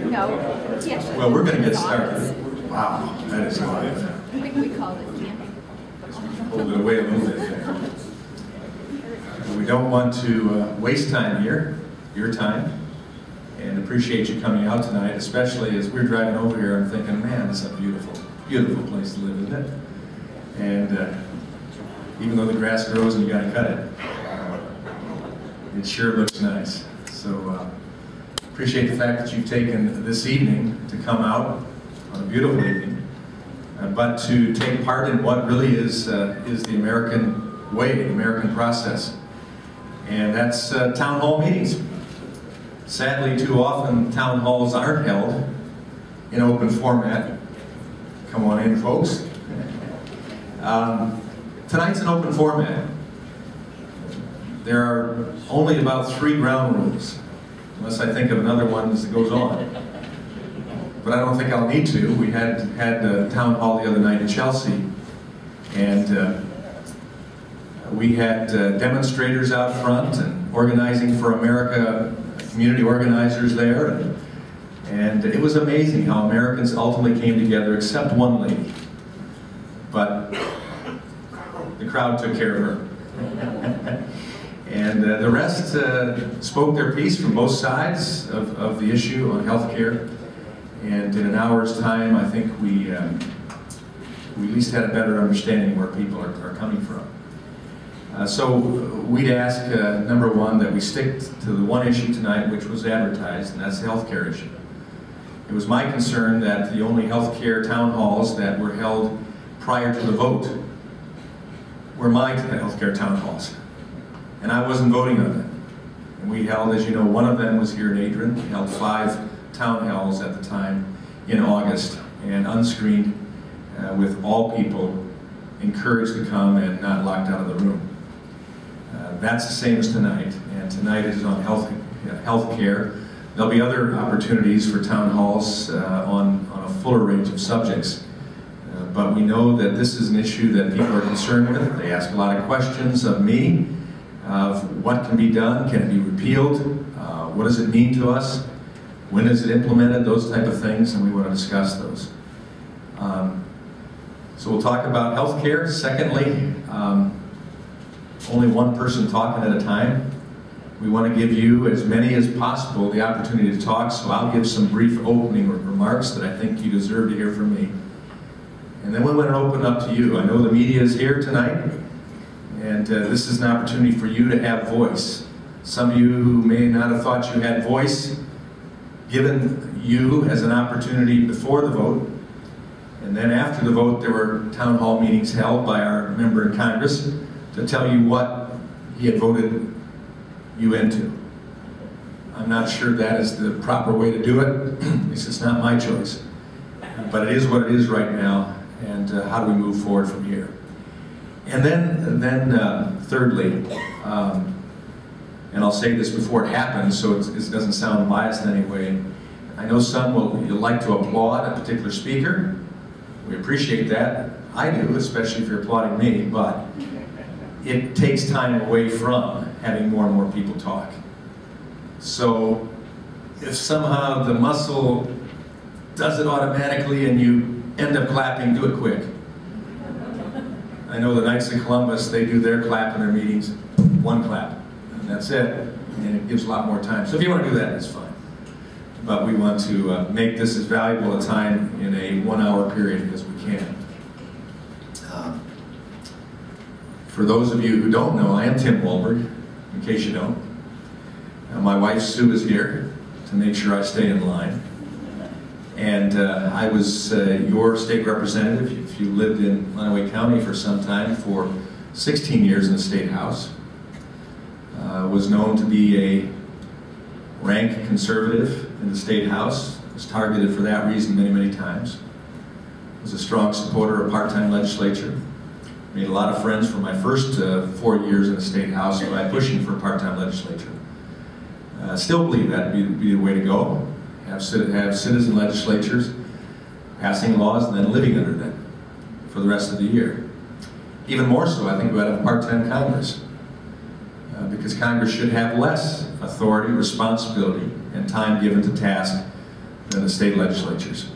No. Well, we're going to get started. Wow, that is live. I think we called it camping. Hold it away a little bit there. We don't want to waste time here, your time, and appreciate you coming out tonight, especially as we're driving over here. I'm thinking, man, this is a beautiful, beautiful place to live, isn't it? And even though the grass grows and you got to cut it, it sure looks nice. So appreciate the fact that you've taken this evening to come out on a beautiful evening, but to take part in what really is the American way, the American process, and that's town hall meetings. Sadly, too often town halls aren't held in open format. Come on in, folks. Tonight's an open format. There are only about 3 ground rules, unless I think of another one as it goes on. But I don't think I'll need to. We had a town hall the other night in Chelsea, and we had demonstrators out front and Organizing for America community organizers there, and it was amazing how Americans ultimately came together, except one lady. But the crowd took care of her. And the rest spoke their piece from both sides of the issue on health care. And in an hour's time, I think we at least had a better understanding where people are coming from. So we'd ask, number one, that we stick to the one issue tonight which was advertised, and that's the health care issue. It was my concern that the only health care town halls that were held prior to the vote were my health care town halls. And I wasn't voting on them. And we held, as you know, one of them was here in Adrian. We held 5 town halls at the time in August, and unscreened, with all people encouraged to come and not locked out of the room. That's the same as tonight, and tonight is on health care. There'll be other opportunities for town halls on a fuller range of subjects. But we know that this is an issue that people are concerned with. They ask a lot of questions of me, of what can be done, can it be repealed, what does it mean to us, when is it implemented, those type of things, and we want to discuss those. So we'll talk about health care. Secondly, only one person talking at a time. We want to give you, as many as possible, the opportunity to talk, so I'll give some brief opening remarks that I think you deserve to hear from me. And then we want to open up to you. I know the media is here tonight, and this is an opportunity for you to have voice. Some of you who may not have thought you had voice, given you as an opportunity before the vote, and then after the vote there were town hall meetings held by our member in Congress to tell you what he had voted you into. I'm not sure that is the proper way to do it. At least it's not my choice. But it is what it is right now, and how do we move forward from here? And then thirdly, and I'll say this before it happens so it doesn't sound biased in any way, I know some will like to applaud a particular speaker. We appreciate that. I do, especially if you're applauding me, but it takes time away from having more and more people talk. So if somehow the muscle does it automatically and you end up clapping, do it quick. I know the Knights of Columbus, they do their clap in their meetings, 1 clap, and that's it, and it gives a lot more time. So if you want to do that, it's fine. But we want to make this as valuable a time in a 1-hour period as we can. For those of you who don't know, I am Tim Walberg, in case you don't. My wife Sue is here to make sure I stay in line. And I was your state representative. If you lived in Lenawee County for some time, for 16 years in the State House. Was known to be a rank conservative in the State House. Was targeted for that reason many, many times. Was a strong supporter of part-time legislature. Made a lot of friends for my first 4 years in the State House by pushing for part-time legislature. Still believe that would be the way to go. Have citizen legislatures passing laws and then living under them for the rest of the year. Even more so, I think we ought to have a part-time Congress. Because Congress should have less authority, responsibility, and time given to task than the state legislatures.